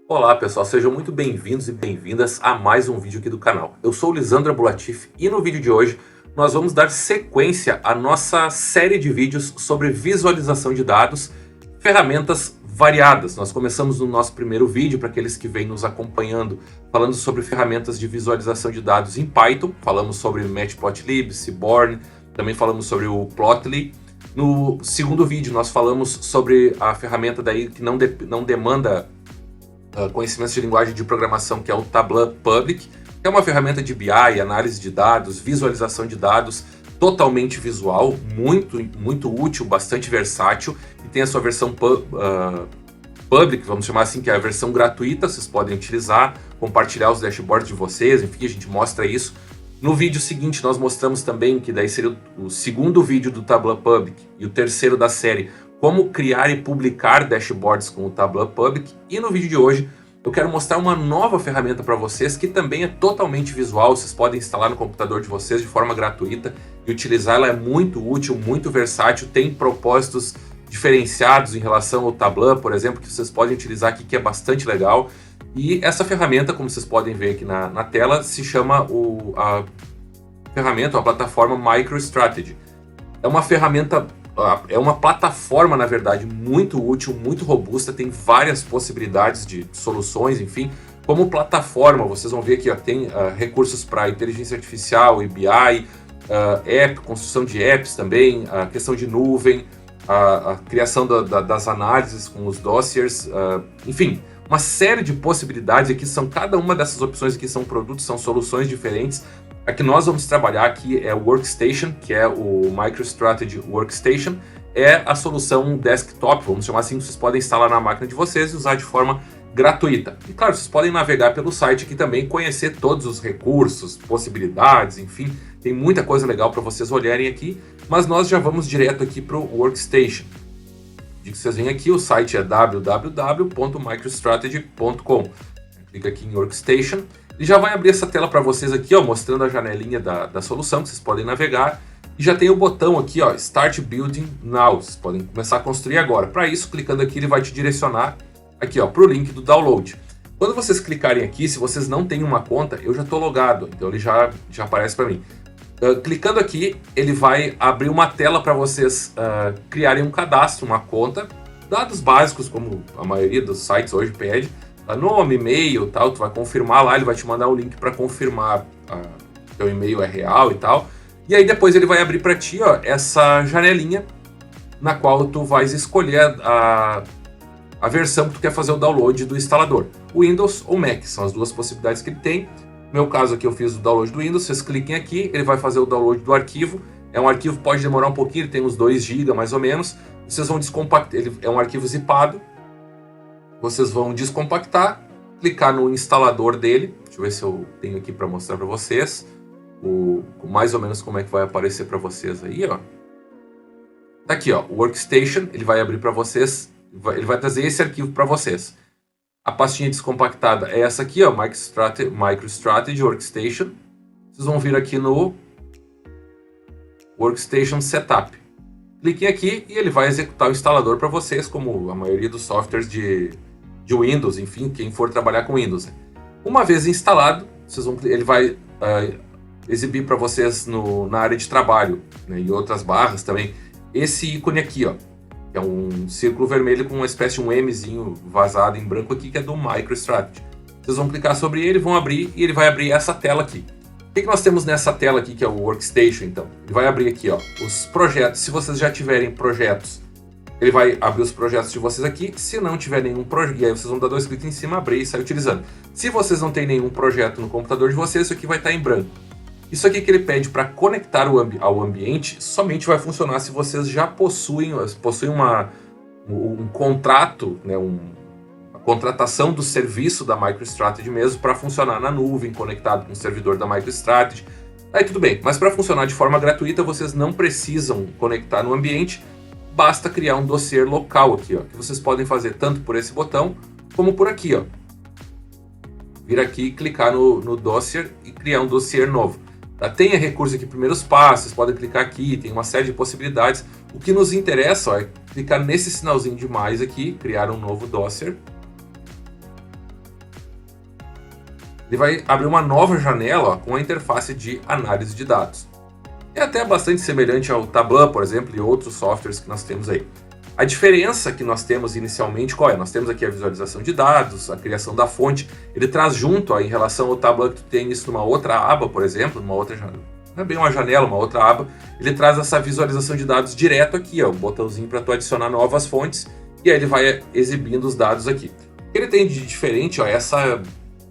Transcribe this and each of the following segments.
Olá pessoal, sejam muito bem-vindos e bem-vindas a mais um vídeo aqui do canal. Eu sou o Lisandro Abulatif e no vídeo de hoje nós vamos dar sequência à nossa série de vídeos sobre visualização de dados, ferramentas variadas. Nós começamos no nosso primeiro vídeo, para aqueles que vêm nos acompanhando, falando sobre ferramentas de visualização de dados em Python. Falamos sobre Matplotlib, Seaborn, também falamos sobre o Plotly. No segundo vídeo nós falamos sobre a ferramenta daí que não demanda conhecimentos de linguagem de programação, que é o Tableau Public, que é uma ferramenta de BI, análise de dados, visualização de dados, totalmente visual, muito útil, bastante versátil, e tem a sua versão Public, vamos chamar assim, que é a versão gratuita. Vocês podem utilizar, compartilhar os dashboards de vocês, enfim, a gente mostra isso. No vídeo seguinte nós mostramos também, que daí seria o segundo vídeo do Tableau Public e o terceiro da série, como criar e publicar dashboards com o Tableau Public. E no vídeo de hoje eu quero mostrar uma nova ferramenta para vocês que também é totalmente visual. Vocês podem instalar no computador de vocês de forma gratuita e utilizar. Ela é muito útil, muito versátil, tem propósitos diferenciados em relação ao Tableau, por exemplo, que vocês podem utilizar aqui, que é bastante legal. E essa ferramenta, como vocês podem ver aqui na tela, se chama a plataforma MicroStrategy. É uma ferramenta, é uma plataforma, na verdade, muito útil, muito robusta, tem várias possibilidades de soluções, enfim. Como plataforma, vocês vão ver aqui, ó, tem recursos para inteligência artificial e BI, construção de apps também, a questão de nuvem, a criação das análises com os dossiers, enfim, uma série de possibilidades aqui. Cada uma dessas opções aqui são produtos, são soluções diferentes. A que nós vamos trabalhar aqui é o Workstation, que é o MicroStrategy Workstation. É a solução desktop, vamos chamar assim, que vocês podem instalar na máquina de vocês e usar de forma gratuita. E claro, vocês podem navegar pelo site aqui também, conhecer todos os recursos, possibilidades, enfim, tem muita coisa legal para vocês olharem aqui, mas nós já vamos direto aqui para o Workstation. Que vocês vêm aqui, o site é www.microstrategy.com. Clica aqui em Workstation e já vai abrir essa tela para vocês aqui, ó, mostrando a janelinha da solução, que vocês podem navegar. E já tem o botão aqui, ó, Start Building Now. Vocês podem começar a construir agora. Para isso, clicando aqui, ele vai te direcionar aqui, ó, para o link do download. Quando vocês clicarem aqui, se vocês não têm uma conta, eu já estou logado, então ele já aparece para mim. Clicando aqui, ele vai abrir uma tela para vocês criarem um cadastro, uma conta, dados básicos, como a maioria dos sites hoje pede, nome, e-mail, tal. Tu vai confirmar lá, ele vai te mandar um link para confirmar que o e-mail é real e tal. E aí depois ele vai abrir para ti, ó, essa janelinha na qual tu vais escolher a versão que tu quer fazer o download do instalador, Windows ou Mac, são as duas possibilidades que ele tem. No meu caso aqui eu fiz o download do Windows. Vocês cliquem aqui, ele vai fazer o download do arquivo. É um arquivo que pode demorar um pouquinho, ele tem uns 2 GB mais ou menos. Vocês vão descompactar, ele é um arquivo zipado. Vocês vão descompactar, clicar no instalador dele. Deixa eu ver se eu tenho aqui para mostrar para vocês mais ou menos como é que vai aparecer para vocês aí, ó. Tá aqui, ó, o Workstation, ele vai abrir para vocês, ele vai trazer esse arquivo para vocês. A pastinha descompactada é essa aqui, ó, MicroStrategy Workstation. Vocês vão vir aqui no Workstation Setup. Cliquem aqui e ele vai executar o instalador para vocês, como a maioria dos softwares de Windows, enfim, quem for trabalhar com Windows. Uma vez instalado, ele vai exibir para vocês na área de trabalho, né, e outras barras também, esse ícone aqui, ó. É um círculo vermelho com uma espécie de um Mzinho vazado em branco aqui, que é do MicroStrategy. Vocês vão clicar sobre ele, vão abrir, e ele vai abrir essa tela aqui. O que nós temos nessa tela aqui, que é o Workstation, então? Ele vai abrir aqui, ó, os projetos. Se vocês já tiverem projetos, ele vai abrir os projetos de vocês aqui. Se não tiver nenhum projeto, e aí vocês vão dar 2 cliques em cima, abrir e sair utilizando. Se vocês não têm nenhum projeto no computador de vocês, isso aqui vai estar em branco. Isso aqui que ele pede para conectar ao ambiente somente vai funcionar se vocês já possuem um contrato, né, uma contratação do serviço da MicroStrategy mesmo, para funcionar na nuvem, conectado com o servidor da MicroStrategy. Aí tudo bem, mas para funcionar de forma gratuita vocês não precisam conectar no ambiente, basta criar um dossiê local aqui, ó, que vocês podem fazer tanto por esse botão como por aqui, ó. Vir aqui, clicar no dossier e criar um dossiê novo. Tem recurso aqui, primeiros passos, podem clicar aqui, tem uma série de possibilidades. O que nos interessa, ó, é clicar nesse sinalzinho de mais aqui, criar um novo dossier. ele vai abrir uma nova janela, ó, com a interface de análise de dados. É até bastante semelhante ao Tableau, por exemplo, e outros softwares que nós temos aí. A diferença que nós temos inicialmente, qual é? Nós temos aqui a visualização de dados, a criação da fonte. Ele traz junto, ó, em relação ao Tableau, que tu tem isso numa outra aba, por exemplo, numa outra janela. Não é bem uma janela, uma outra aba. Ele traz essa visualização de dados direto aqui, ó, um botãozinho para tu adicionar novas fontes, e aí ele vai exibindo os dados aqui. O que ele tem de diferente, ó, essa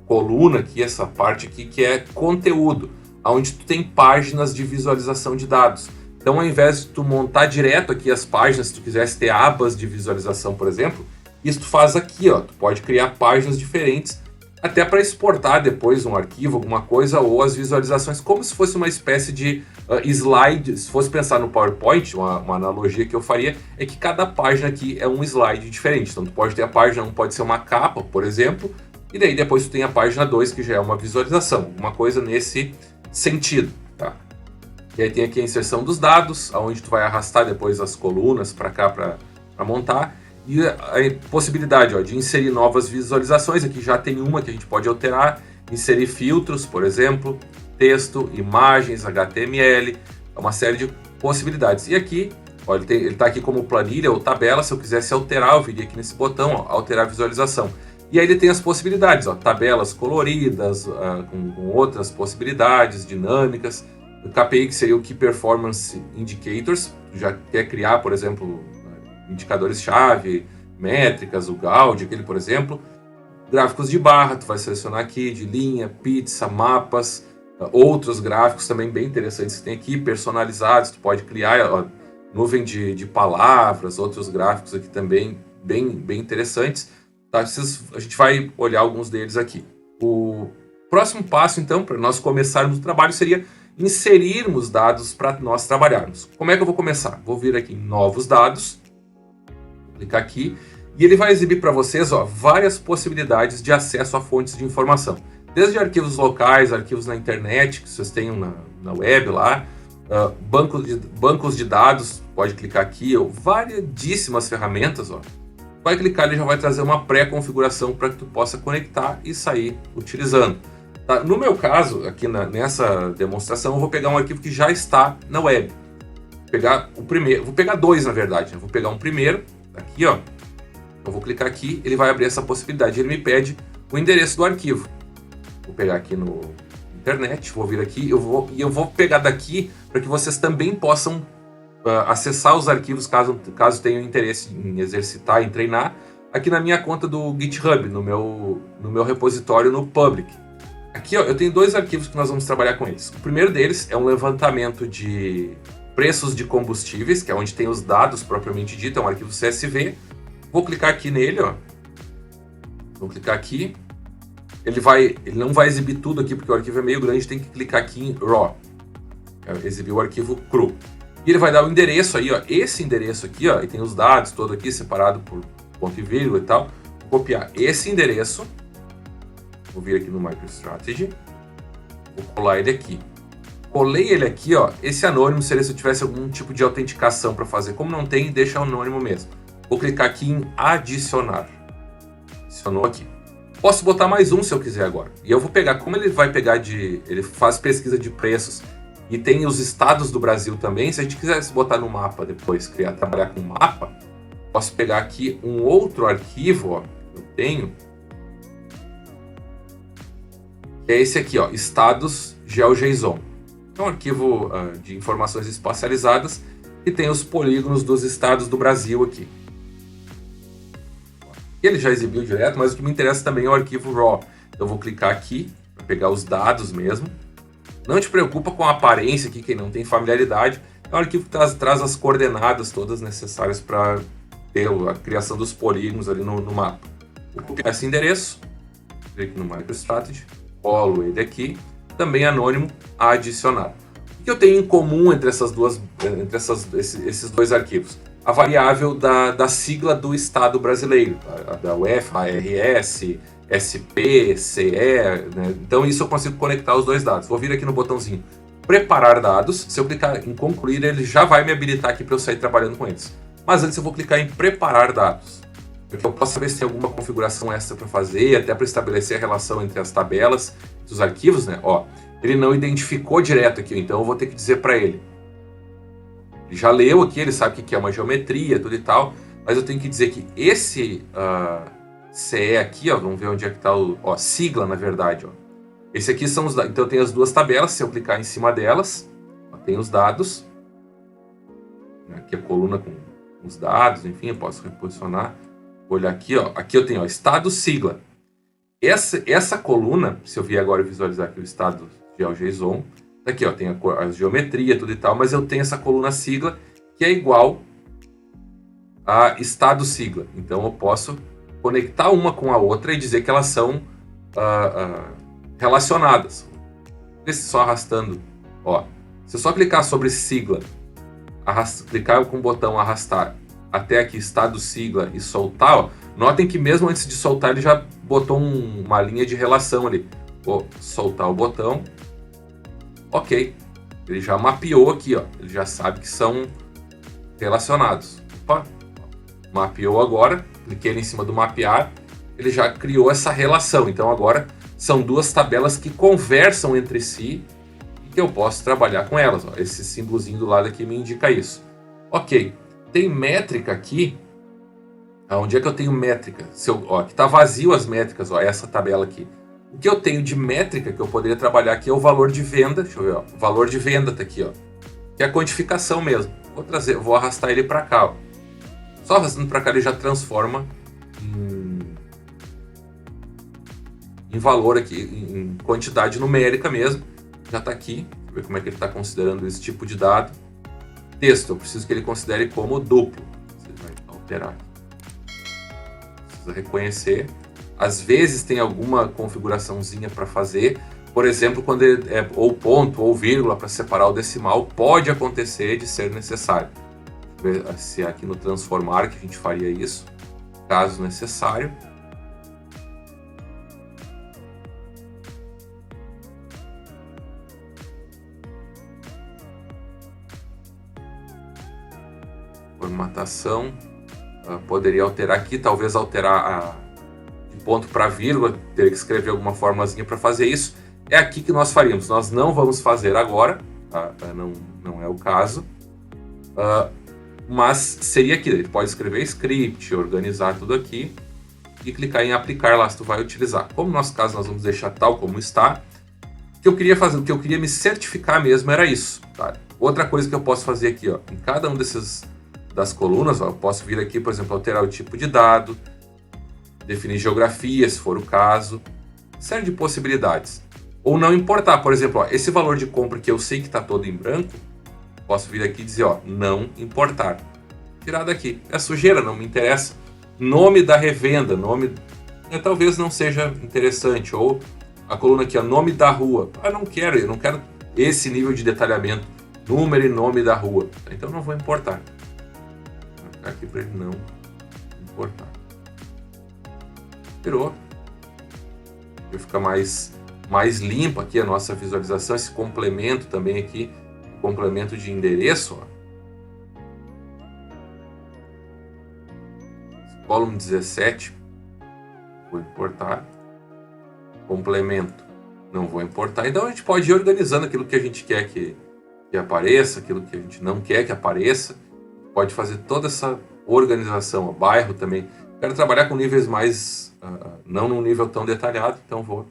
coluna aqui, essa parte aqui, que é conteúdo, onde tu tem páginas de visualização de dados. Então, ao invés de tu montar direto aqui as páginas, se tu quisesse ter abas de visualização, por exemplo, isso tu faz aqui, ó. Tu pode criar páginas diferentes, até para exportar depois um arquivo, alguma coisa, ou as visualizações, como se fosse uma espécie de slide. Se fosse pensar no PowerPoint, uma analogia que eu faria, é que cada página aqui é um slide diferente. Então, tu pode ter a página 1, pode ser uma capa, por exemplo, e daí depois tu tem a página 2, que já é uma visualização, uma coisa nesse sentido, tá? E aí tem aqui a inserção dos dados, onde tu vai arrastar depois as colunas para cá para montar. E a possibilidade, ó, de inserir novas visualizações. Aqui já tem uma que a gente pode alterar. Inserir filtros, por exemplo, texto, imagens, HTML, uma série de possibilidades. E aqui, ó, ele está aqui como planilha ou tabela. Se eu quisesse alterar, eu viria aqui nesse botão, ó, alterar visualização. E aí ele tem as possibilidades, ó, tabelas coloridas, com outras possibilidades, dinâmicas. O KPI, que seria o Key Performance Indicators, já quer criar, por exemplo, indicadores-chave, métricas, o Gaudi, aquele, por exemplo. Gráficos de barra, tu vai selecionar aqui, de linha, pizza, mapas, outros gráficos também bem interessantes que tem aqui, personalizados, tu pode criar, ó, nuvem de palavras, outros gráficos aqui também bem interessantes. Tá? A gente vai olhar alguns deles aqui. O próximo passo, então, para nós começarmos o trabalho seria inserirmos dados para nós trabalharmos. Como é que eu vou começar? Vou vir aqui em novos dados, clicar aqui, e ele vai exibir para vocês, ó, várias possibilidades de acesso a fontes de informação. Desde arquivos locais, arquivos na internet, que vocês tenham na web lá, bancos de dados, pode clicar aqui, ó, variedíssimas ferramentas, ó. Vai clicar, ele já vai trazer uma pré-configuração para que tu possa conectar e sair utilizando. Tá? No meu caso, aqui nessa demonstração, eu vou pegar um arquivo que já está na web. Vou pegar o primeiro, vou pegar dois na verdade. Eu vou pegar um primeiro, aqui ó. Eu vou clicar aqui, ele vai abrir essa possibilidade. Ele me pede o endereço do arquivo. Vou pegar aqui no internet, vou vir aqui, eu vou pegar daqui para que vocês também possam acessar os arquivos caso tenham interesse em exercitar, em treinar, aqui na minha conta do GitHub, no meu repositório no Public. Aqui ó, eu tenho dois arquivos que nós vamos trabalhar com eles. O primeiro deles é um levantamento de preços de combustíveis, que é onde tem os dados propriamente dito, é um arquivo CSV. Vou clicar aqui nele, ó. Vou clicar aqui. Ele não vai exibir tudo aqui, porque o arquivo é meio grande, tem que clicar aqui em RAW. Exibir o arquivo cru. E ele vai dar o endereço aí, ó. Esse endereço aqui, ó, e tem os dados todo aqui separado por ponto e vírgula e tal. Vou copiar esse endereço. Vou vir aqui no MicroStrategy. Vou colar ele aqui. Colei ele aqui, ó. Esse anônimo seria se eu tivesse algum tipo de autenticação para fazer. Como não tem, deixa anônimo mesmo. Vou clicar aqui em adicionar. Adicionou aqui. Posso botar mais um se eu quiser agora. E eu vou pegar, como ele vai pegar ele faz pesquisa de preços e tem os estados do Brasil também. Se a gente quisesse botar no mapa depois, trabalhar com mapa, posso pegar aqui um outro arquivo, ó, que eu tenho. É esse aqui, ó, estados GeoJSON. É um arquivo de informações espacializadas e tem os polígonos dos estados do Brasil aqui. Ele já exibiu direto, mas o que me interessa também é o arquivo RAW. Então eu vou clicar aqui para pegar os dados mesmo. Não te preocupa com a aparência aqui, quem não tem familiaridade. É um arquivo que traz as coordenadas todas necessárias para ter a criação dos polígonos ali no mapa. Vou copiar esse endereço, clico aqui no MicroStrategy, colo ele aqui, também anônimo, adicionar. O que eu tenho em comum entre esses dois arquivos? A variável da sigla do Estado brasileiro, da UF, ARS, SP, CE, né? Então isso eu consigo conectar os dois dados. Vou vir aqui no botãozinho preparar dados. Se eu clicar em concluir, ele já vai me habilitar aqui para eu sair trabalhando com eles. Mas antes eu vou clicar em preparar dados. porque eu posso saber se tem alguma configuração extra para fazer, até para estabelecer a relação entre as tabelas dos arquivos, né? Ó, ele não identificou direto aqui, então eu vou ter que dizer para ele. Ele já leu aqui, ele sabe o que é uma geometria, tudo e tal, mas eu tenho que dizer que esse CE aqui, ó, vamos ver onde é que está o... Ó, sigla, na verdade, ó. Esse aqui são os dados. Então eu tenho as duas tabelas, se eu clicar em cima delas, ó, tem os dados. Aqui a coluna com os dados, enfim, eu posso reposicionar. Vou olhar aqui, ó. Aqui eu tenho, ó, estado sigla. Essa coluna, se eu vier agora visualizar aqui o estado GeoJSON, aqui, ó, tem a geometria, tudo e tal, mas eu tenho essa coluna sigla que é igual a estado sigla. Então eu posso conectar uma com a outra e dizer que elas são relacionadas. Só arrastando, ó. Se eu só clicar sobre sigla, clicar com o botão arrastar até aqui estado sigla e soltar, ó, notem que mesmo antes de soltar ele já botou uma linha de relação ali. Vou soltar o botão. Ok, ele já mapeou aqui, ó. Ele já sabe que são relacionados. Opa, mapeou agora, cliquei ali em cima do mapear, ele já criou essa relação. Então agora são duas tabelas que conversam entre si e que eu posso trabalhar com elas. Ó. Esse símbolozinho do lado aqui me indica isso. Ok, tem métrica aqui. Onde é que eu tenho métrica? Ó, aqui está vazio as métricas, ó, essa tabela aqui. O que eu tenho de métrica que eu poderia trabalhar aqui é o valor de venda. Deixa eu ver, ó. O valor de venda está aqui, ó. Que é a quantificação mesmo. Vou arrastar ele para cá, ó. Só arrastando para cá ele já transforma em valor aqui, em quantidade numérica mesmo. Já está aqui. Deixa eu ver como é que ele está considerando esse tipo de dado. Texto, eu preciso que ele considere como duplo. Você vai alterar aqui. Precisa reconhecer. Às vezes tem alguma configuraçãozinha para fazer. Por exemplo, quando é ou ponto ou vírgula para separar o decimal, pode acontecer de ser necessário. Deixa eu ver se é aqui no transformar que a gente faria isso, caso necessário. Formatação. Poderia alterar aqui, talvez alterar de ponto para vírgula, teria que escrever alguma formulazinha para fazer isso. É aqui que nós faríamos. Nós não vamos fazer agora, tá? Não é o caso. Mas seria aqui. Ele pode escrever script, organizar tudo aqui e clicar em aplicar lá se tu vai utilizar. Como no nosso caso nós vamos deixar tal como está, o que eu queria fazer, o que eu queria me certificar mesmo era isso. Tá? Outra coisa que eu posso fazer aqui, ó, em cada um das colunas, ó, eu posso vir aqui, por exemplo, alterar o tipo de dado, definir geografia, se for o caso, série de possibilidades. Ou não importar, por exemplo, ó, esse valor de compra que eu sei que está todo em branco, posso vir aqui e dizer, ó, não importar. Tirar daqui. É sujeira, não me interessa. Nome da revenda, talvez não seja interessante. Ou a coluna aqui, ó, nome da rua. Eu não quero esse nível de detalhamento. Número e nome da rua. Então não vou importar. Vou ficar aqui para ele não importar. Tirou. Vai ficar mais limpa aqui a nossa visualização. Esse complemento também aqui. Complemento de endereço. Ó. Column 17. Vou importar. Complemento. Não vou importar. Então a gente pode ir organizando aquilo que a gente quer que apareça, aquilo que a gente não quer que apareça. Pode fazer toda essa organização. Ó. Bairro também. Quero trabalhar com níveis mais... não num nível tão detalhado. Então vou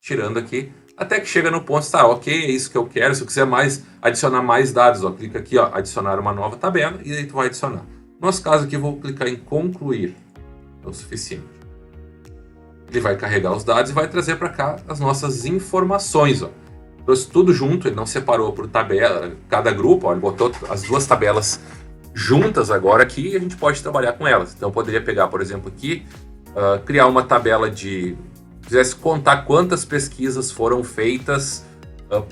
tirando aqui. Até que chega no ponto, tá, ok, é isso que eu quero. Se eu quiser adicionar mais dados, ó, clica aqui, ó, adicionar uma nova tabela, e aí tu vai adicionar. No nosso caso aqui, eu vou clicar em concluir. É o suficiente. Ele vai carregar os dados e vai trazer para cá as nossas informações. Ó. Trouxe tudo junto, ele não separou por tabela, cada grupo, ó, ele botou as duas tabelas juntas agora aqui e a gente pode trabalhar com elas. Então eu poderia pegar, por exemplo, aqui, criar uma tabela quisesse contar quantas pesquisas foram feitas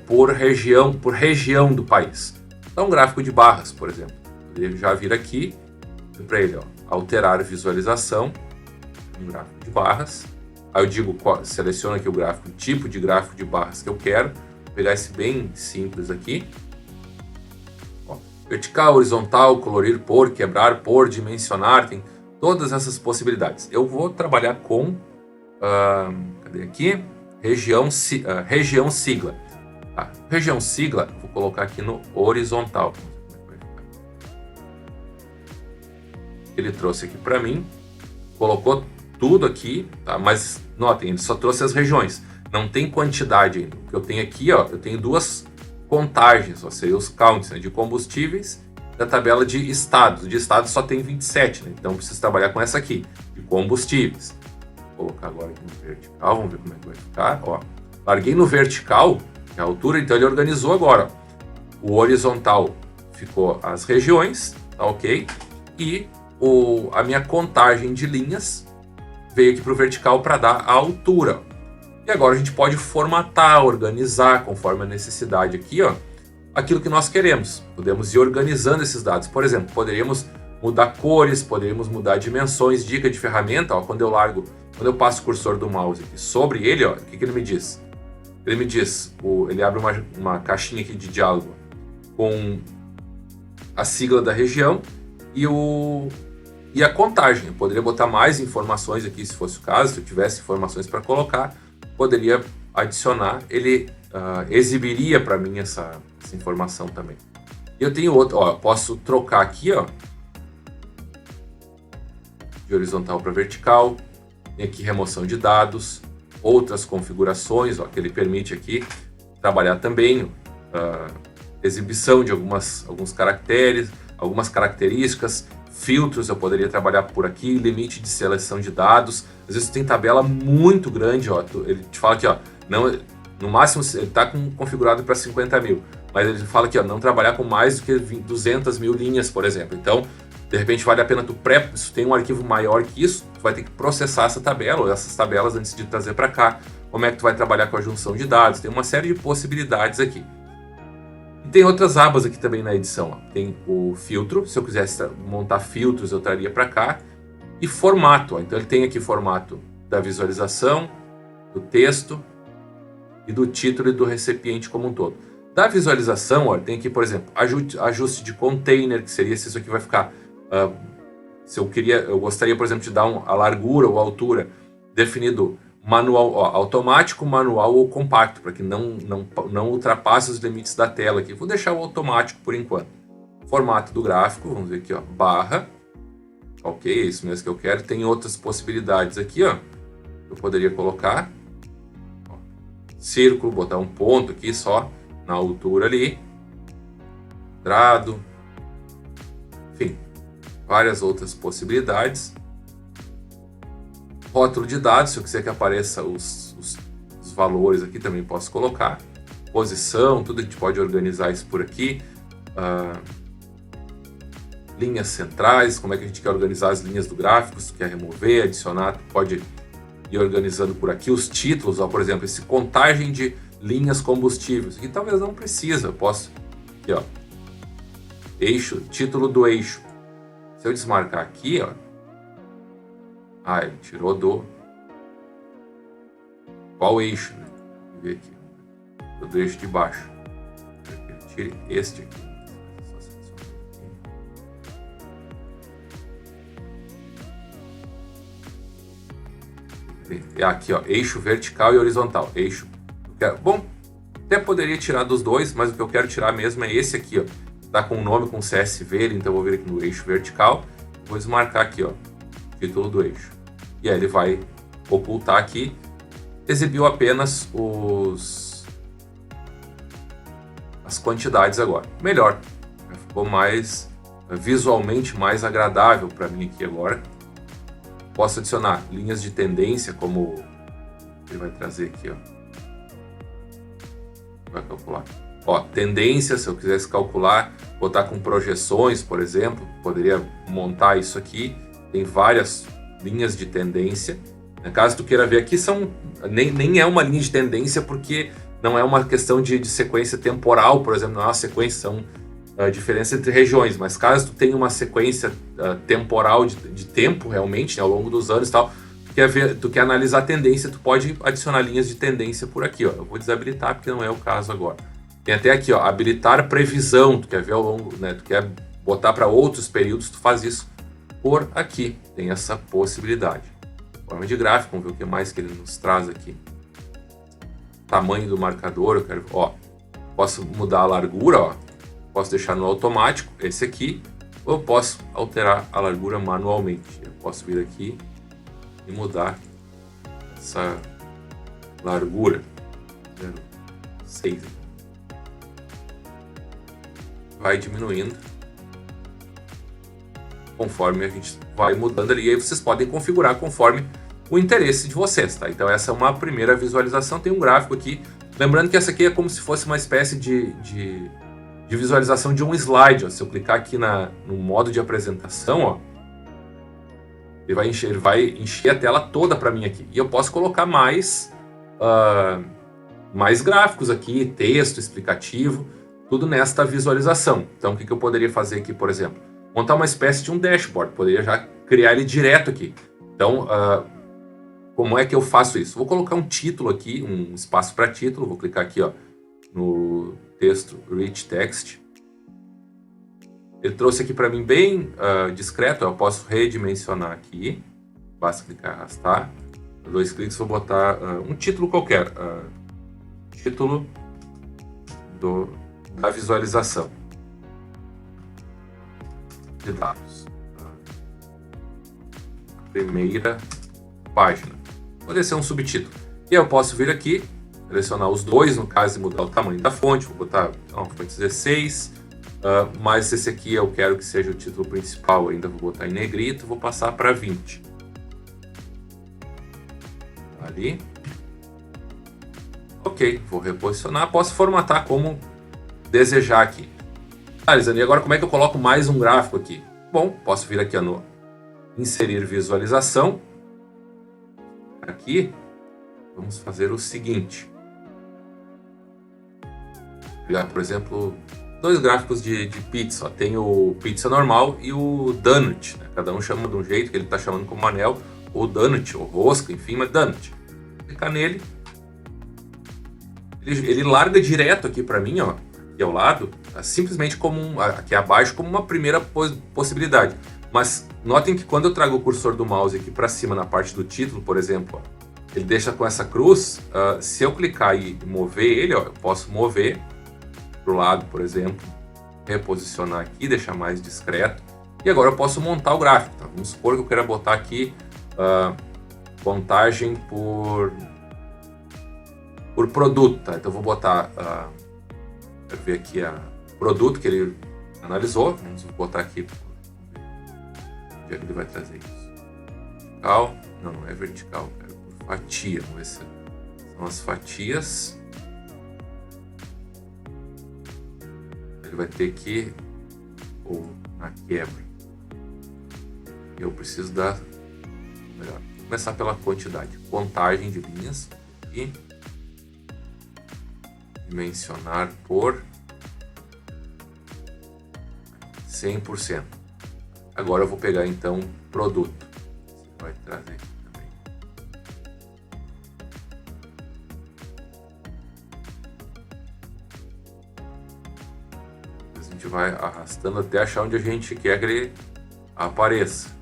por região do país. Então, um gráfico de barras, por exemplo. Ele já vir aqui, para ele, ó, alterar visualização, um gráfico de barras. Aí eu digo, seleciono aqui o tipo de gráfico de barras que eu quero. Vou pegar esse bem simples aqui. Ó, vertical, horizontal, colorir por, quebrar por, dimensionar, tem todas essas possibilidades. Eu vou trabalhar com, cadê aqui? Região sigla. Tá. Região sigla, vou colocar aqui no horizontal. Ele trouxe aqui para mim, colocou tudo aqui, tá? Mas notem, ele só trouxe as regiões, não tem quantidade ainda. O que eu tenho aqui, ó, eu tenho duas contagens, ó, seria os counts, né, de combustíveis, da tabela de estados. De estados só tem 27, né? Então eu preciso trabalhar com essa aqui, de combustíveis. Vou colocar agora aqui no vertical, vamos ver como é que vai ficar. Ó, larguei no vertical, que é a altura, então ele organizou agora. O horizontal ficou as regiões, tá ok? E a minha contagem de linhas veio aqui para o vertical para dar a altura. E agora a gente pode formatar, organizar conforme a necessidade aqui, ó, aquilo que nós queremos. Podemos ir organizando esses dados. Por exemplo, poderíamos mudar cores, poderíamos mudar dimensões. Dica de ferramenta, ó, quando eu passo o cursor do mouse aqui sobre ele, ó, o que ele me diz? Ele me diz, ele abre uma caixinha aqui de diálogo com a sigla da região e a contagem. Eu poderia botar mais informações aqui, se fosse o caso, se eu tivesse informações para colocar, poderia adicionar, ele exibiria para mim essa informação também. E eu tenho outro, ó, posso trocar aqui, ó, de horizontal para vertical, tem aqui remoção de dados, outras configurações, ó, que ele permite aqui trabalhar também, exibição de alguns caracteres, algumas características, filtros eu poderia trabalhar por aqui, limite de seleção de dados. Às vezes tem tabela muito grande, ó, ele te fala aqui, ó, não, no máximo ele está configurado para 50 mil, mas ele fala aqui, ó, não trabalhar com mais do que 200 mil linhas, por exemplo. Então, de repente vale a pena se tem um arquivo maior que isso, tu vai ter que processar essa tabela ou essas tabelas antes de trazer para cá. Como é que tu vai trabalhar com a junção de dados? Tem uma série de possibilidades aqui. E tem outras abas aqui também na edição, ó. Tem o filtro, se eu quisesse montar filtros eu traria para cá, e formato, ó. Então ele tem aqui formato da visualização, do texto e do título e do recipiente como um todo. Da visualização, ó, tem aqui, por exemplo, ajuste de container, que seria se isso aqui vai ficar, se eu gostaria, por exemplo, de dar a largura ou a altura definido manual, ó, automático, manual ou compacto, para que não ultrapasse os limites da tela aqui. Vou deixar o automático por enquanto. Formato do gráfico, vamos ver aqui, ó, barra. Ok, é isso mesmo que eu quero. Tem outras possibilidades aqui, ó. Eu poderia colocar, ó, círculo, botar um ponto aqui só na altura ali. Quadrado. Enfim, várias outras possibilidades. Rótulo de dados, se eu quiser que apareça os valores aqui, também posso colocar. Posição, tudo a gente pode organizar isso por aqui. Linhas centrais, como é que a gente quer organizar as linhas do gráfico, se quer remover, adicionar, pode ir organizando por aqui. Os títulos, ó, por exemplo, esse contagem de linhas combustíveis, aqui talvez não precisa, eu posso, aqui, ó, eixo, título do eixo. Se eu desmarcar aqui, ó, ele tirou qual eixo, né? Vou ver aqui, do eixo de baixo. Tire este aqui. Aqui, ó, eixo vertical e horizontal. Eixo. Bom, até poderia tirar dos dois, mas o que eu quero tirar mesmo é esse aqui, ó. Tá com o nome com CSV, então eu vou vir aqui no eixo vertical. Vou desmarcar aqui, ó, título do eixo. E aí ele vai ocultar aqui. Exibiu apenas as quantidades agora. Melhor. Ficou visualmente mais agradável para mim aqui agora. Posso adicionar linhas de tendência, como ele vai trazer aqui, ó. Vai calcular. Ó, tendência, se eu quisesse calcular, botar com projeções, por exemplo, poderia montar isso aqui. Tem várias linhas de tendência. Caso tu queira ver aqui, nem é uma linha de tendência, porque não é uma questão de sequência temporal, por exemplo, não é uma sequência, são diferença entre regiões, mas caso tu tenha uma sequência temporal de tempo realmente, né, ao longo dos anos e tal, tu quer analisar a tendência, tu pode adicionar linhas de tendência por aqui, ó. Eu vou desabilitar porque não é o caso agora. Tem até aqui, ó, habilitar previsão, tu quer ver ao longo, né, tu quer botar para outros períodos, tu faz isso por aqui. Tem essa possibilidade. Forma de gráfico, vamos ver o que mais que ele nos traz aqui. Tamanho do marcador, eu quero, ó, posso mudar a largura, ó, posso deixar no automático, esse aqui, ou eu posso alterar a largura manualmente. Eu posso vir aqui e mudar essa largura. 0,6. Vai diminuindo conforme a gente vai mudando ali. E aí vocês podem configurar conforme o interesse de vocês, tá? Então essa é uma primeira visualização, tem um gráfico aqui. Lembrando que essa aqui é como se fosse uma espécie de visualização de um slide, ó. Se eu clicar aqui no modo de apresentação, ó, ele vai encher a tela toda para mim aqui. E eu posso colocar mais gráficos aqui, texto explicativo, tudo nesta visualização. Então o que eu poderia fazer aqui, por exemplo? Montar uma espécie de um dashboard, poderia já criar ele direto aqui. Então, como é que eu faço isso? Vou colocar um título aqui, um espaço para título, vou clicar aqui, ó, no texto Rich Text. Ele trouxe aqui para mim bem discreto, eu posso redimensionar aqui, basta clicar e arrastar. 2 cliques, vou botar um título qualquer, título da visualização de dados, primeira página, pode ser um subtítulo. E eu posso vir aqui, selecionar os dois, no caso, e mudar o tamanho da fonte, vou botar fonte 16, mas esse aqui eu quero que seja o título principal, ainda vou botar em negrito, vou passar para 20. Ali. Ok, vou reposicionar, posso formatar como desejar aqui. Lisandro, e agora como é que eu coloco mais um gráfico aqui? Bom, posso vir aqui no inserir visualização. Aqui, vamos fazer o seguinte. Pegar, por exemplo, 2 gráficos de pizza. Ó. Tem o pizza normal e o donut. Né? Cada um chama de um jeito, que ele está chamando como anel, ou donut, ou rosca, enfim, mas donut. Clicar nele. Ele larga direto aqui para mim, ó, aqui ao lado, simplesmente como aqui abaixo, como uma primeira possibilidade. Mas notem que quando eu trago o cursor do mouse aqui para cima na parte do título, por exemplo, ó, ele deixa com essa cruz. Se eu clicar e mover ele, ó, eu posso mover para o lado, por exemplo, reposicionar aqui, deixar mais discreto. E agora eu posso montar o gráfico. Tá? Vamos supor que eu queira botar aqui contagem por produto. Tá? Então eu vou botar, quero ver aqui produto que ele analisou. Vamos botar aqui. Onde é que ele vai trazer isso? Vertical? Não é vertical. Quero por fatia. Vamos ver se são as fatias. Ele vai ter que, ou na quebra. Eu preciso dar, melhor, começar pela quantidade. Contagem de linhas. E dimensionar por 100%. Agora eu vou pegar então produto. Você vai trazer aqui também. A gente vai arrastando até achar onde a gente quer que ele apareça.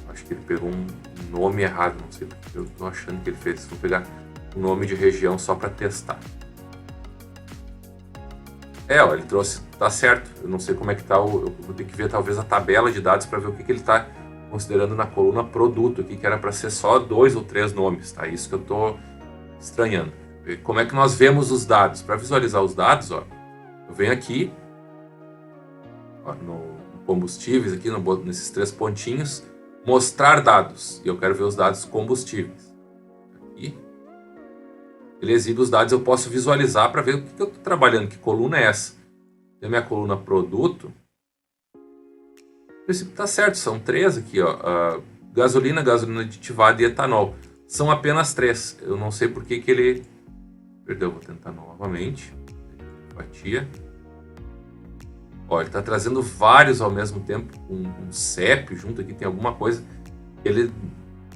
Acho que ele pegou um nome errado, não sei porque eu tô achando que ele fez. Vou pegar o nome de região só para testar. Ó, ele trouxe, tá certo. Eu não sei como é que tá, eu vou ter que ver talvez a tabela de dados para ver o que ele tá considerando na coluna produto aqui, que era para ser só 2 ou 3 nomes, tá? Isso que eu tô estranhando. Como é que nós vemos os dados? Para visualizar os dados, ó, eu venho aqui, ó, no combustíveis aqui, nesses 3 pontinhos, mostrar dados, e eu quero ver os dados combustíveis. Aqui. Ele exibe os dados, eu posso visualizar para ver o que eu estou trabalhando, que coluna é essa. Tem a minha coluna produto. O princípio está certo, são 3 aqui, ó. Gasolina, gasolina aditivada e etanol. São apenas 3. Eu não sei por que ele... Perdão, vou tentar novamente. Fatia. Ó, ele está trazendo vários ao mesmo tempo, um CEP junto aqui, tem alguma coisa que ele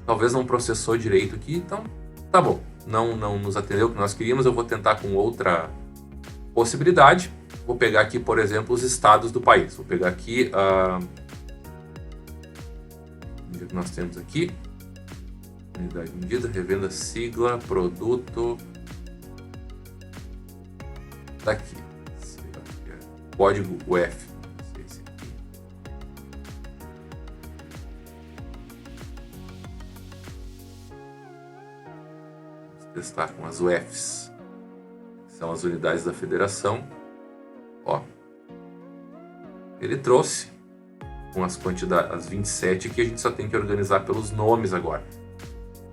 talvez não processou direito aqui, então Tá bom, não nos atendeu o que nós queríamos, eu vou tentar com outra possibilidade. Vou pegar aqui, por exemplo, os estados do país. Vou pegar aqui o que nós temos aqui. Unidade medida, revenda, sigla, produto. Tá aqui. Código UF. Esse aqui. Vamos testar com as UFs. São as unidades da federação. Ó. Ele trouxe com as quantidades, as 27 aqui, a gente só tem que organizar pelos nomes agora.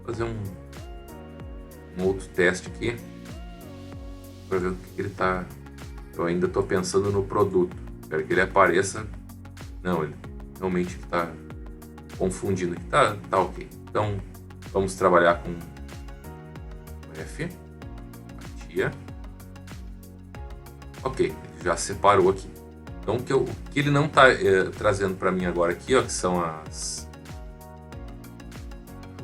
Vou fazer um outro teste aqui para ver o que ele tá. Eu ainda estou pensando no produto. Espero que ele apareça. Não, ele realmente está confundindo aqui. Tá ok. Então vamos trabalhar com F. Fatia. Ok, ele já separou aqui. Então o que ele não está trazendo para mim agora aqui, ó, que são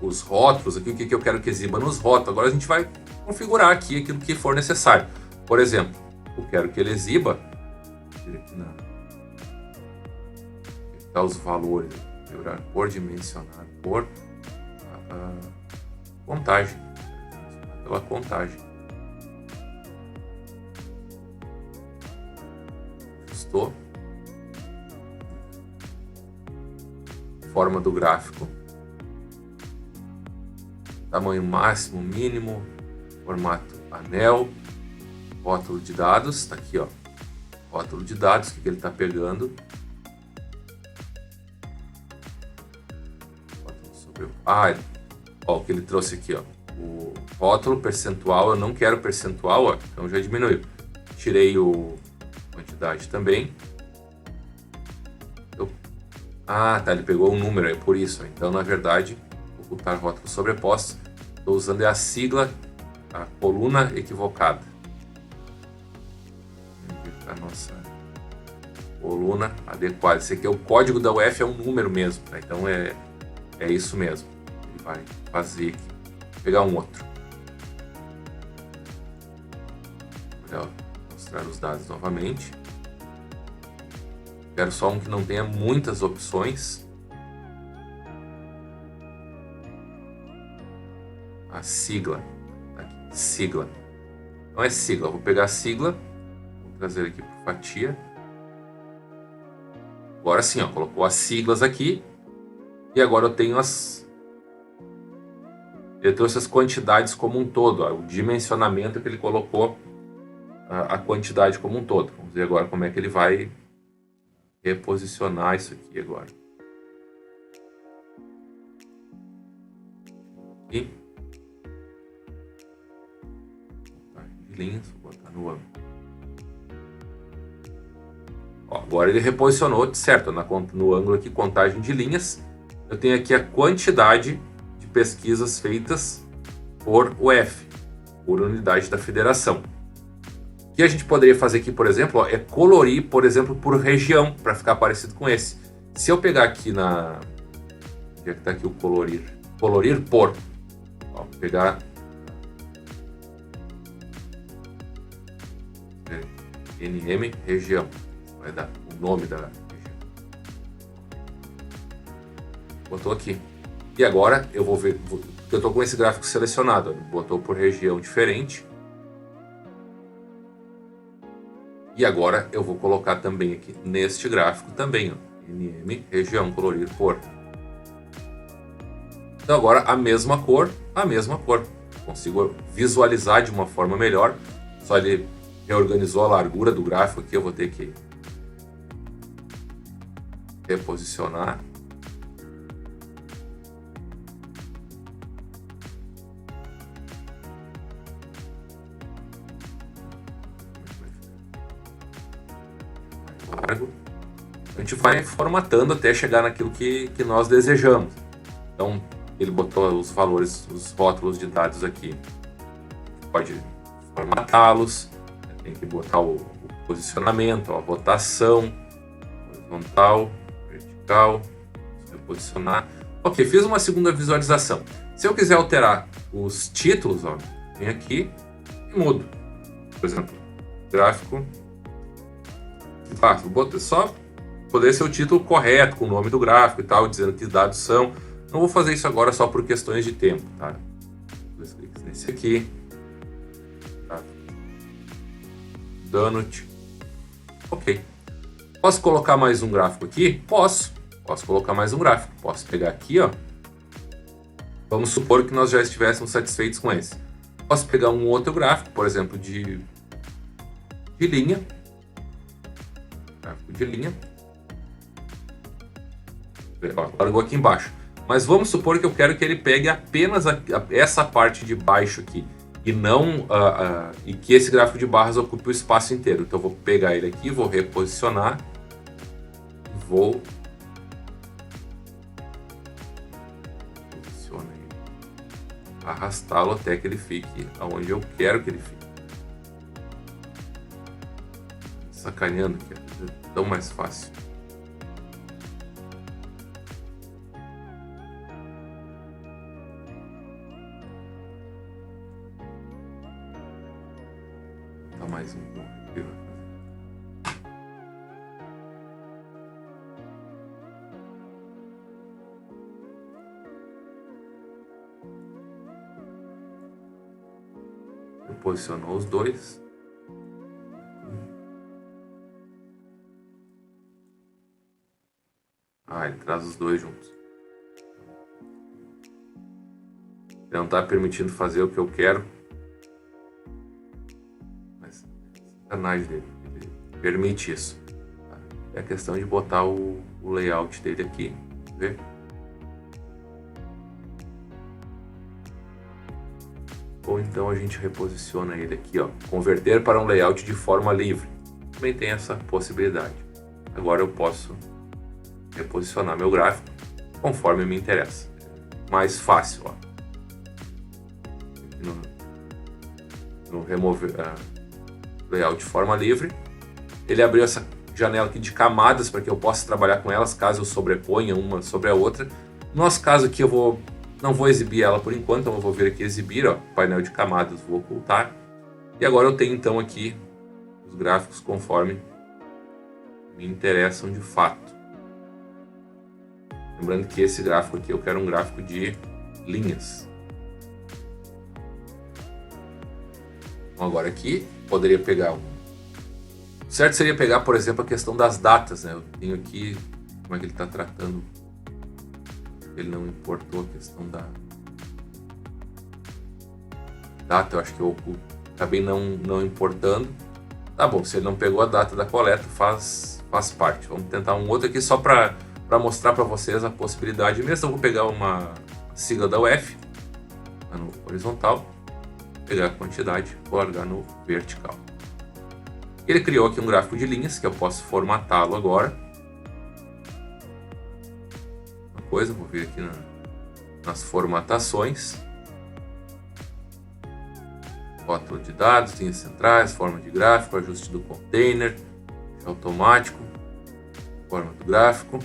os rótulos aqui, o que eu quero que exiba nos rótulos. Agora a gente vai configurar aqui aquilo que for necessário. Por exemplo, eu quero que ele exiba tá os valores, por dimensionar por contagem, pela contagem. Ajustou. Forma do gráfico. Tamanho máximo, mínimo, formato anel, rótulo de dados, está aqui, ó, rótulo de dados, o que ele está pegando. Ó, o que ele trouxe aqui, ó, o rótulo percentual, eu não quero percentual, ó, então já diminuiu. Tirei o quantidade também. Tá, ele pegou um número, é por isso, então na verdade, ocultar rótulos sobrepostos. Estou usando a sigla, a coluna equivocada. A nossa coluna adequada. Esse aqui é o código da UF, é um número mesmo, tá? Então é isso mesmo. Ele vai fazer aqui. Vou pegar um outro. Vou mostrar os dados novamente. Quero só um que não tenha muitas opções. A sigla. Aqui, sigla. Não é sigla, vou pegar a sigla, vou trazer aqui para fatia. Agora sim, ó, colocou as siglas aqui. E agora eu tenho ele trouxe as quantidades como um todo, ó, o dimensionamento que ele colocou, a quantidade como um todo. Vamos ver agora como é que ele vai reposicionar isso aqui agora. E linhas, vou botar no ângulo. Ó, agora ele reposicionou, certo, no ângulo aqui, contagem de linhas. Eu tenho aqui a quantidade de pesquisas feitas por UF, por unidade da federação. O que a gente poderia fazer aqui, por exemplo, ó, é colorir, por exemplo, por região, para ficar parecido com esse. Se eu pegar aqui onde é que está aqui o colorir? Colorir por. Ó, vou pegar NM região, vai dar o nome da região. Botou aqui. E agora eu vou ver, eu estou com esse gráfico selecionado, ó, botou por região diferente. E agora eu vou colocar também aqui neste gráfico também, ó, NM região, colorir por. Então agora a mesma cor. Consigo visualizar de uma forma melhor. Só ele reorganizou a largura do gráfico aqui, eu vou ter que reposicionar. Largo. A gente vai formatando até chegar naquilo que nós desejamos. Então ele botou os valores, os rótulos de dados aqui. Pode formatá-los. Tem que botar o posicionamento, a rotação, horizontal, vertical, reposicionar. Ok, fiz uma segunda visualização. Se eu quiser alterar os títulos, ó, vem aqui e mudo. Por exemplo, gráfico. Vou só poder ser o título correto, com o nome do gráfico e tal, dizendo que dados são. Não vou fazer isso agora só por questões de tempo, tá? Dois cliques nesse aqui. Tá? Donut. Ok. Posso colocar mais um gráfico aqui? Posso. Posso colocar mais um gráfico. Posso pegar aqui, ó. Vamos supor que nós já estivéssemos satisfeitos com esse. Posso pegar um outro gráfico, por exemplo, de linha. Gráfico de linha. Ó, largou aqui embaixo. Mas vamos supor que eu quero que ele pegue apenas essa parte de baixo aqui. E não e que esse gráfico de barras ocupe o espaço inteiro. Então eu vou pegar ele aqui, vou reposicionar. Vou arrastá-lo até que ele fique aonde eu quero que ele fique. Sacaneando, que é tão mais fácil. Tá mais um pouco aqui. Posicionou os dois. Ele traz os dois juntos. Ele não está permitindo fazer o que eu quero. Mas é sacanagem dele. Ele permite isso. É a questão de botar o layout dele aqui. Ver? Ou então a gente reposiciona ele aqui, ó, converter para um layout de forma livre. Também tem essa possibilidade. Agora eu posso reposicionar meu gráfico conforme me interessa. Mais fácil, ó. No remover layout de forma livre, ele abriu essa janela aqui de camadas para que eu possa trabalhar com elas caso eu sobreponha uma sobre a outra. No nosso caso aqui não vou exibir ela por enquanto, então eu vou vir aqui exibir, ó, painel de camadas, vou ocultar. E agora eu tenho então aqui os gráficos conforme me interessam de fato. Lembrando que esse gráfico aqui eu quero um gráfico de linhas. Então agora aqui poderia pegar certo seria pegar, por exemplo, a questão das datas, né? Eu tenho aqui como é que ele está tratando. Ele não importou a questão da data, eu acho que eu acabei não importando. Tá bom, se ele não pegou a data da coleta, faz parte. Vamos tentar um outro aqui só para mostrar para vocês a possibilidade mesmo. Eu vou pegar uma sigla da UF, no horizontal, pegar a quantidade, vou largar no vertical. Ele criou aqui um gráfico de linhas, que eu posso formatá-lo agora. Vou vir aqui nas formatações, rótulo de dados, linhas centrais, forma de gráfico, ajuste do container, automático, forma do gráfico,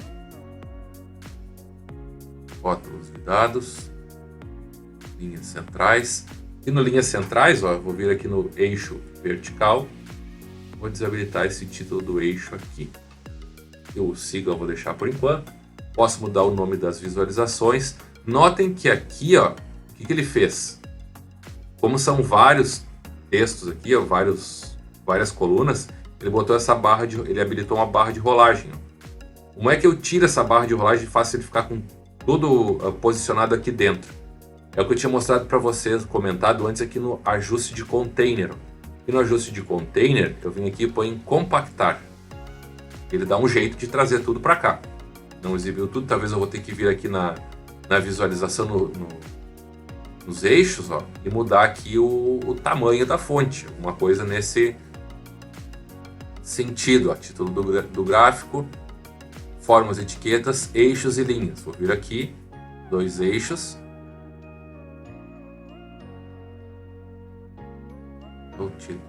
rótulos de dados, linhas centrais. E no linhas centrais, ó, vou vir aqui no eixo vertical, vou desabilitar esse título do eixo aqui. O sigla eu vou deixar por enquanto. Posso mudar o nome das visualizações. Notem que aqui, ó, o que ele fez? Como são vários textos aqui, ó, várias colunas, ele botou essa ele habilitou uma barra de rolagem. Ó. Como é que eu tiro essa barra de rolagem e faço ele ficar com tudo posicionado aqui dentro? É o que eu tinha mostrado para vocês, comentado antes aqui no ajuste de container. E no ajuste de container, eu vim aqui e põe em compactar. Ele dá um jeito de trazer tudo para cá. Não exibiu tudo, talvez eu vou ter que vir aqui na visualização nos eixos, ó, e mudar aqui o tamanho da fonte, uma coisa nesse sentido, ó, título do gráfico, formas, etiquetas, eixos e linhas. Vou vir aqui, 2 eixos, o título,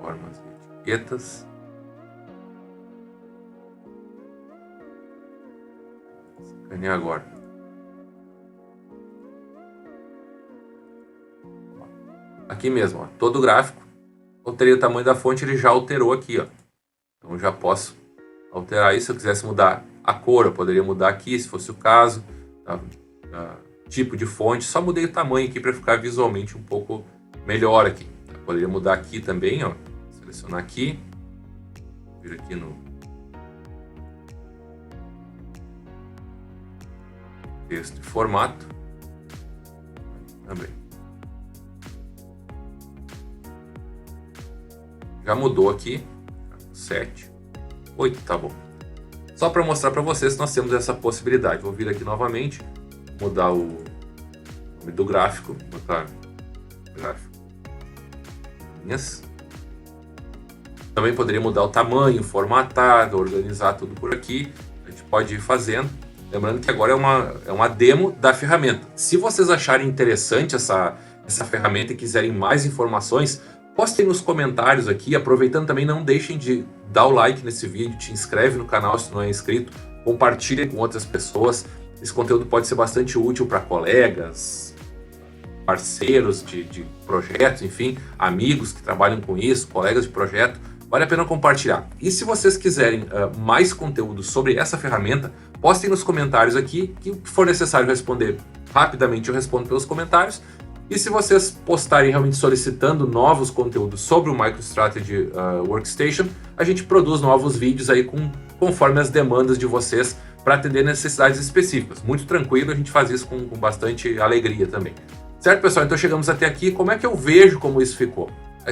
formas e etiquetas. E agora? Aqui mesmo, ó, todo o gráfico. Alterei o tamanho da fonte, ele já alterou aqui, ó. Então já posso alterar isso. Se eu quisesse mudar a cor, eu poderia mudar aqui, se fosse o caso. Tá? Tipo de fonte, só mudei o tamanho aqui para ficar visualmente um pouco melhor aqui. Tá? Poderia mudar aqui também, ó. Selecionar aqui, vir aqui no texto e formato também. Já mudou aqui, 7, 8, tá bom. Só para mostrar para vocês que nós temos essa possibilidade. Vou vir aqui novamente, mudar o nome do gráfico, botar gráfico linhas. Também poderia mudar o tamanho, formatar, organizar tudo por aqui. A gente pode ir fazendo. Lembrando que agora é uma demo da ferramenta. Se vocês acharem interessante essa ferramenta e quiserem mais informações, postem nos comentários aqui. Aproveitando também, não deixem de dar o like nesse vídeo, te inscreve no canal se não é inscrito, compartilhe com outras pessoas. Esse conteúdo pode ser bastante útil para colegas, parceiros de projetos, enfim, amigos que trabalham com isso, colegas de projeto. Vale a pena compartilhar. E se vocês quiserem mais conteúdo sobre essa ferramenta, postem nos comentários aqui, que for necessário responder rapidamente, eu respondo pelos comentários. E se vocês postarem realmente solicitando novos conteúdos sobre o MicroStrategy Workstation, a gente produz novos vídeos aí conforme as demandas de vocês para atender necessidades específicas. Muito tranquilo, a gente faz isso com bastante alegria também. Certo, pessoal? Então chegamos até aqui. Como é que eu vejo como isso ficou?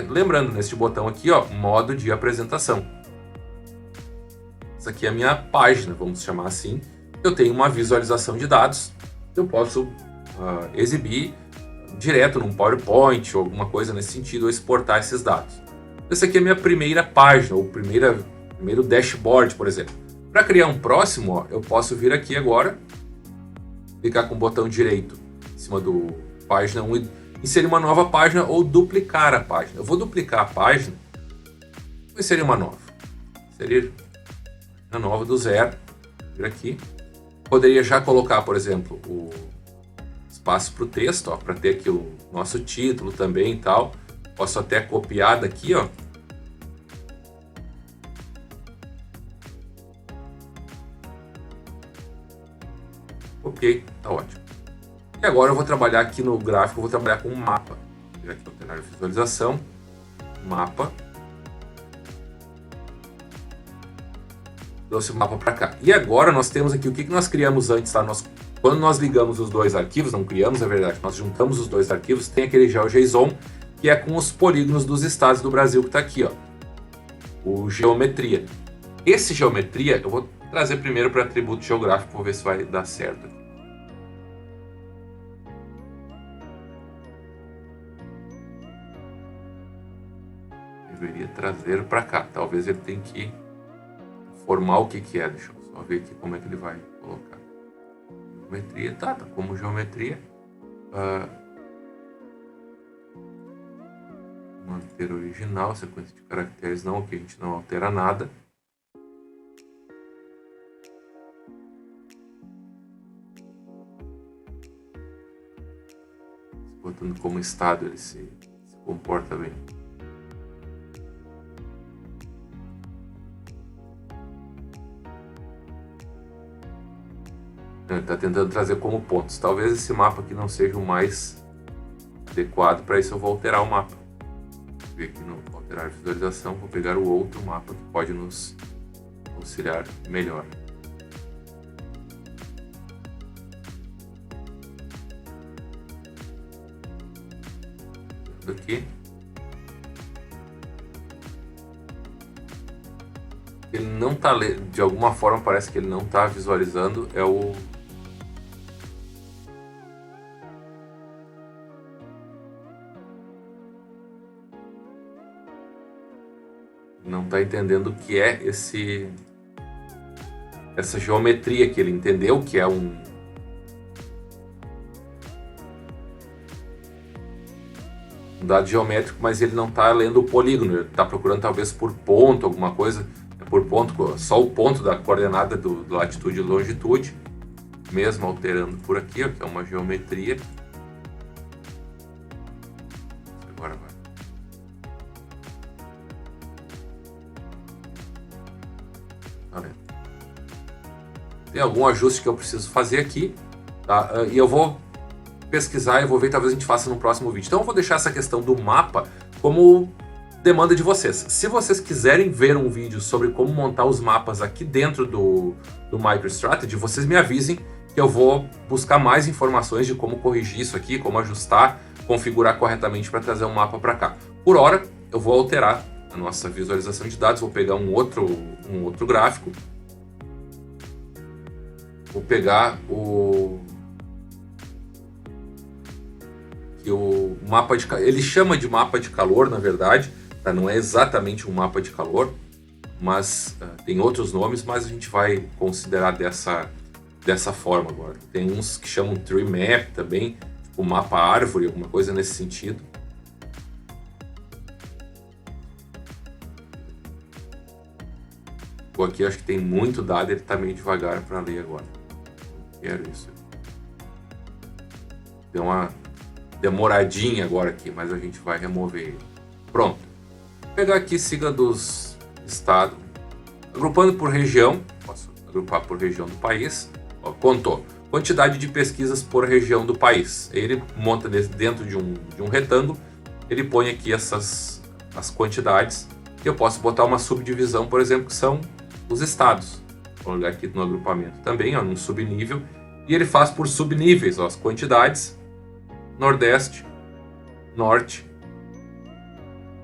Lembrando, neste botão aqui, ó, modo de apresentação. Essa aqui é a minha página, vamos chamar assim. Eu tenho uma visualização de dados. Eu posso exibir direto num PowerPoint ou alguma coisa nesse sentido, ou exportar esses dados. Essa aqui é a minha primeira página, ou primeiro dashboard, por exemplo. Para criar um próximo, ó, eu posso vir aqui agora, clicar com o botão direito em cima do página 1 e inserir uma nova página ou duplicar a página. Eu vou duplicar a página, vou inserir uma nova. Inserir a nova do zero, vir aqui. Poderia já colocar, por exemplo, o espaço para o texto, para ter aqui o nosso título também e tal. Posso até copiar daqui, ó. Copiei, tá ótimo. E agora eu vou trabalhar aqui no gráfico, eu vou trabalhar com um mapa. Vou aqui alterar a visualização, mapa. Trouxe o mapa para cá. E agora nós temos aqui o que nós criamos antes, tá? Quando nós ligamos os dois arquivos, não criamos, é verdade, nós juntamos os dois arquivos, tem aquele GeoJSON, que é com os polígonos dos estados do Brasil, que está aqui, ó. O geometria. Esse geometria, eu vou trazer primeiro para atributo geográfico, vou ver se vai dar certo aqui. Deveria trazer para cá. Talvez ele tenha que formar o que é. Deixa eu só ver aqui como é que ele vai colocar. Geometria, tá como geometria. Manter original, sequência de caracteres não, que a gente não altera nada. Botando como estado ele se comporta bem. Ele está tentando trazer como pontos. Talvez esse mapa aqui não seja o mais adequado. Para isso eu vou alterar o mapa. Vou vir aqui no alterar visualização, vou pegar o outro mapa que pode nos auxiliar melhor. Aqui. Ele não está, de alguma forma parece que ele não está visualizando, é o não está entendendo o que é essa geometria, que ele entendeu que é um dado geométrico, mas ele não está lendo o polígono, ele está procurando talvez por ponto, alguma coisa, por ponto, só o ponto da coordenada do latitude e longitude. mesmo alterando por aqui, ó, que é uma geometria. Agora vai. Tá vendo? Tem algum ajuste que eu preciso fazer aqui, tá? E eu vou pesquisar e vou ver, talvez a gente faça no próximo vídeo. Então eu vou deixar essa questão do mapa como demanda de vocês. Se vocês quiserem ver um vídeo sobre como montar os mapas aqui dentro do MicroStrategy, vocês me avisem que eu vou buscar mais informações de como corrigir isso aqui, como ajustar, configurar corretamente para trazer um mapa para cá. Por hora, eu vou alterar a nossa visualização de dados, vou pegar um outro gráfico, vou pegar o mapa de calor. Ele chama de mapa de calor, na verdade, tá? Não é exatamente um mapa de calor, mas tem outros nomes, mas a gente vai considerar dessa forma agora. Tem uns que chamam Tree Map também, tipo mapa árvore, alguma coisa nesse sentido. Pô, aqui acho que tem muito dado, ele tá meio devagar para ler agora. Não quero isso. Deu uma demoradinha agora aqui, mas a gente vai remover ele. Pronto. Vou pegar aqui siga dos estados. Agrupando por região, posso agrupar por região do país. Ó, contou. Quantidade de pesquisas por região do país. Ele monta dentro de um retângulo, ele põe aqui as quantidades. E eu posso botar uma subdivisão, por exemplo, que são os estados. Vou olhar aqui no agrupamento também, ó, num subnível. E ele faz por subníveis, ó, as quantidades. Nordeste, Norte,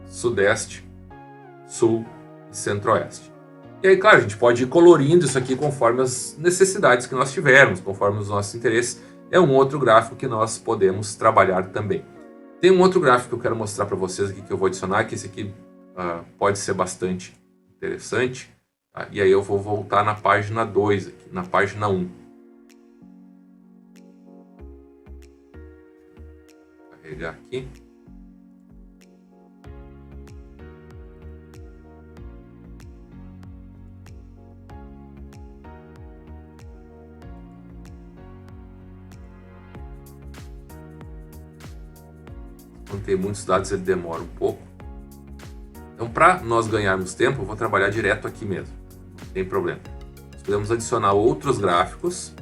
Sudeste, Sul e Centro-Oeste. E aí, claro, a gente pode ir colorindo isso aqui conforme as necessidades que nós tivermos, conforme os nossos interesses. É um outro gráfico que nós podemos trabalhar também. Tem um outro gráfico que eu quero mostrar para vocês aqui, que eu vou adicionar, que esse aqui pode ser bastante interessante. Tá? E aí eu vou voltar na página 2, aqui, na página 1. Carregar aqui. Quando tem muitos dados, ele demora um pouco. Então, para nós ganharmos tempo, eu vou trabalhar direto aqui mesmo. Não tem problema. Nós podemos adicionar outros gráficos,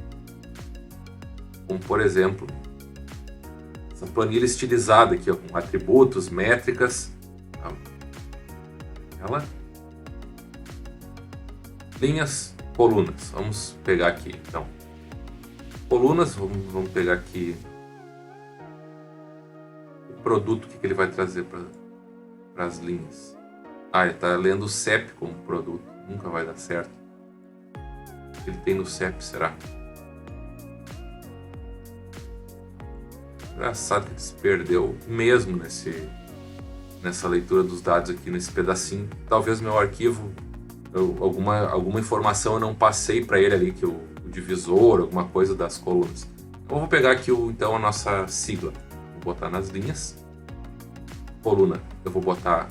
como por exemplo, essa planilha estilizada aqui, ó, com atributos, métricas. Ela. Linhas, colunas. Vamos pegar aqui, então. Colunas, vamos pegar aqui o produto que ele vai trazer para as linhas. Ele está lendo o CEP como produto. Nunca vai dar certo. O que ele tem no CEP, será? Engraçado que ele se perdeu mesmo nessa leitura dos dados aqui, nesse pedacinho. Talvez meu arquivo, alguma informação eu não passei para ele ali, que o divisor, alguma coisa das colunas. Eu vou pegar aqui então a nossa sigla. Vou botar nas linhas. Coluna, eu vou botar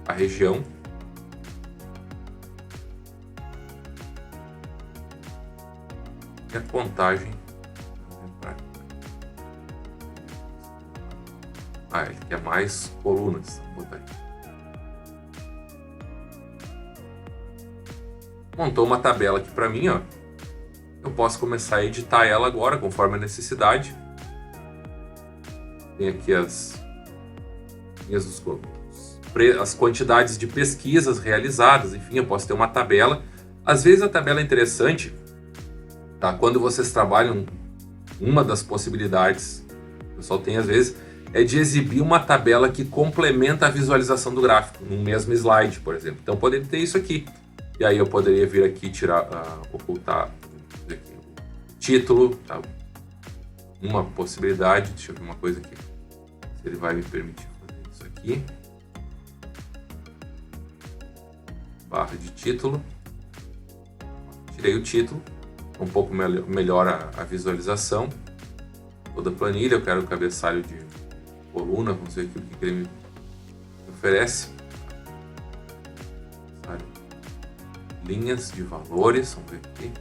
a região. E a contagem. Ele quer mais colunas. Vou botar aqui. Montou uma tabela aqui para mim, ó. Eu posso começar a editar ela agora, conforme a necessidade. Tem aqui as quantidades de pesquisas realizadas, enfim, eu posso ter uma tabela. Às vezes a tabela é interessante, tá? Quando vocês trabalham, uma das possibilidades, o pessoal tem às vezes, é de exibir uma tabela que complementa a visualização do gráfico, no mesmo slide, por exemplo. Então poderia ter isso aqui. E aí eu poderia vir aqui ocultar aqui, o título, tá? Uma possibilidade, deixa eu ver uma coisa aqui, se ele vai me permitir fazer isso aqui. Barra de título. Tirei o título, um pouco melhor a visualização. Toda a planilha, eu quero o cabeçalho de coluna, vamos ver aqui o que ele me oferece. Linhas de valores, vamos ver aqui.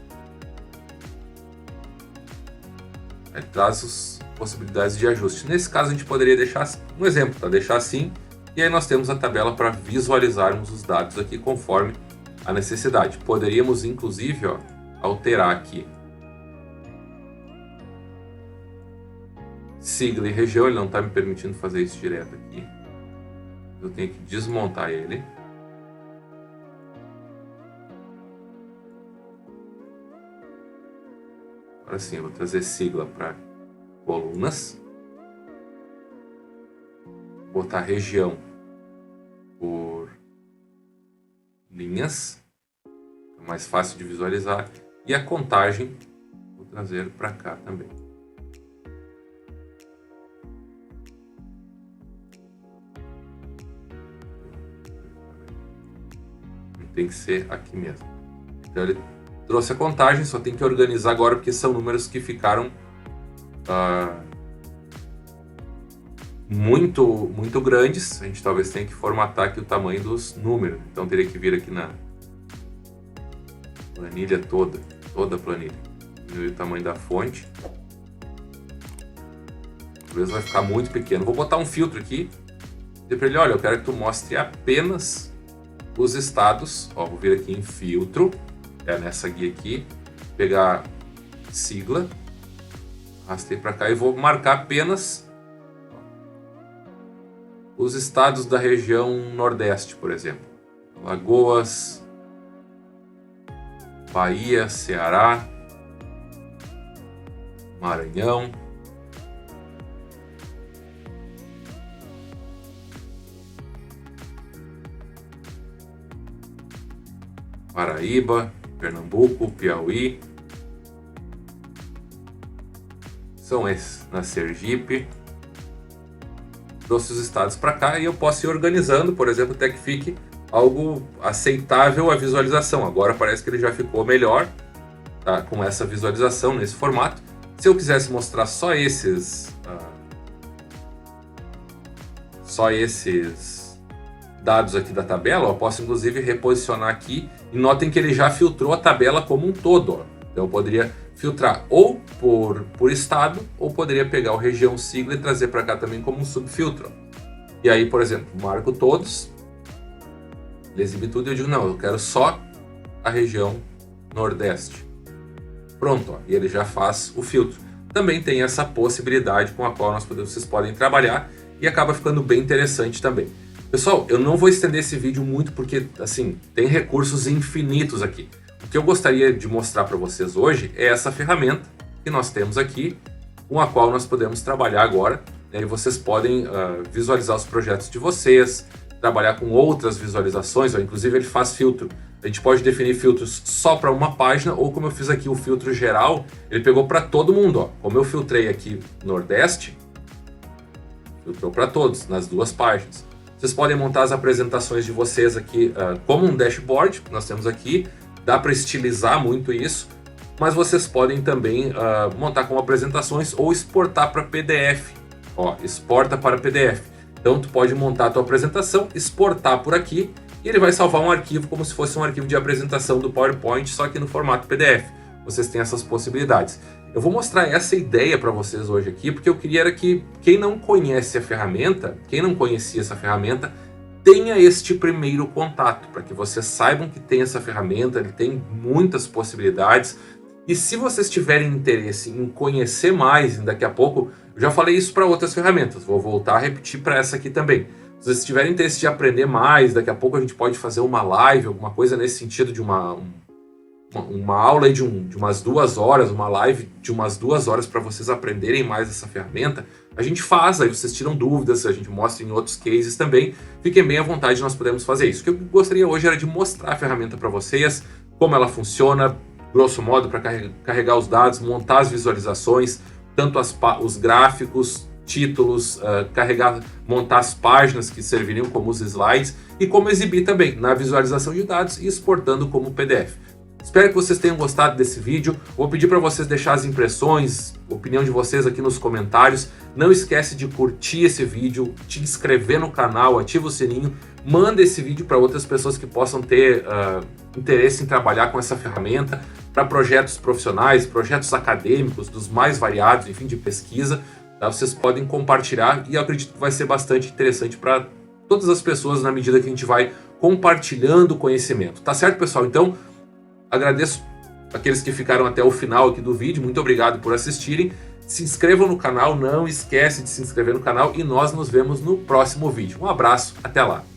Ele traz as possibilidades de ajuste. Nesse caso a gente poderia deixar um exemplo, tá? Deixar assim, e aí nós temos a tabela para visualizarmos os dados aqui conforme a necessidade. Poderíamos inclusive, ó, alterar aqui sigla e região. Ele não está me permitindo fazer isso direto aqui. Eu tenho que desmontar ele. Agora sim, eu vou trazer sigla para colunas. Botar região por linhas. É mais fácil de visualizar. E a contagem vou trazer para cá também. Tem que ser aqui mesmo. Então ele trouxe a contagem, só tem que organizar agora porque são números que ficaram muito grandes. A gente talvez tenha que formatar aqui o tamanho dos números. Então teria que vir aqui na planilha toda a planilha. Diminuir o tamanho da fonte. Talvez vai ficar muito pequeno. Vou botar um filtro aqui. Dizer para ele, olha, eu quero que tu mostre apenas os estados. Ó, vou vir aqui em filtro, nessa guia aqui, pegar sigla, arrastei para cá e vou marcar apenas os estados da região Nordeste, por exemplo. Alagoas, Bahia, Ceará, Maranhão, Paraíba, Pernambuco, Piauí, são esses, na Sergipe. Trouxe os estados para cá e eu posso ir organizando, por exemplo, até que fique algo aceitável a visualização. Agora parece que ele já ficou melhor, tá? Com essa visualização nesse formato. Se eu quisesse mostrar só esses dados aqui da tabela, eu posso inclusive reposicionar aqui e notem que ele já filtrou a tabela como um todo. Ó. Então eu poderia filtrar ou por estado, ou poderia pegar o região sigla e trazer para cá também como um subfiltro. E aí, por exemplo, marco todos, ele exibe tudo e eu digo, não, eu quero só a região Nordeste. Pronto, ó, e ele já faz o filtro. Também tem essa possibilidade com a qual vocês podem trabalhar e acaba ficando bem interessante também. Pessoal, eu não vou estender esse vídeo muito porque, assim, tem recursos infinitos aqui. O que eu gostaria de mostrar para vocês hoje é essa ferramenta que nós temos aqui, com a qual nós podemos trabalhar agora, né, e vocês podem visualizar os projetos de vocês, trabalhar com outras visualizações, ó, inclusive ele faz filtro. A gente pode definir filtros só para uma página, ou como eu fiz aqui o filtro geral, ele pegou para todo mundo. Ó. Como eu filtrei aqui Nordeste, filtrou para todos, nas duas páginas. Vocês podem montar as apresentações de vocês aqui como um dashboard, que nós temos aqui. Dá para estilizar muito isso, mas vocês podem também montar como apresentações ou exportar para PDF. Ó, exporta para PDF. Então tu pode montar a tua apresentação, exportar por aqui e ele vai salvar um arquivo como se fosse um arquivo de apresentação do PowerPoint, só que no formato PDF. Vocês têm essas possibilidades. Eu vou mostrar essa ideia para vocês hoje aqui, porque eu queria que quem não conhece a ferramenta, quem não conhecia essa ferramenta, tenha este primeiro contato, para que vocês saibam que tem essa ferramenta, ele tem muitas possibilidades. E se vocês tiverem interesse em conhecer mais, daqui a pouco, eu já falei isso para outras ferramentas, vou voltar a repetir para essa aqui também. Se vocês tiverem interesse de aprender mais, daqui a pouco a gente pode fazer uma live, alguma coisa nesse sentido de uma aula de umas 2 horas, uma live de umas 2 horas para vocês aprenderem mais essa ferramenta, a gente faz, aí vocês tiram dúvidas, a gente mostra em outros cases também, fiquem bem à vontade, nós podemos fazer isso. O que eu gostaria hoje era de mostrar a ferramenta para vocês, como ela funciona, grosso modo, para carregar os dados, montar as visualizações, tanto os gráficos, títulos, montar as páginas que serviriam como os slides e como exibir também na visualização de dados e exportando como PDF. Espero que vocês tenham gostado desse vídeo. Vou pedir para vocês deixar as impressões, opinião de vocês aqui nos comentários. Não esquece de curtir esse vídeo, te inscrever no canal, ativa o sininho, manda esse vídeo para outras pessoas que possam ter interesse em trabalhar com essa ferramenta. para projetos profissionais, projetos acadêmicos, dos mais variados, enfim, de pesquisa. Tá? Vocês podem compartilhar e eu acredito que vai ser bastante interessante para todas as pessoas na medida que a gente vai compartilhando o conhecimento. Tá certo, pessoal? Então, agradeço aqueles que ficaram até o final aqui do vídeo. Muito obrigado por assistirem. Se inscrevam no canal, não esquece de se inscrever no canal e nós nos vemos no próximo vídeo. Um abraço, até lá!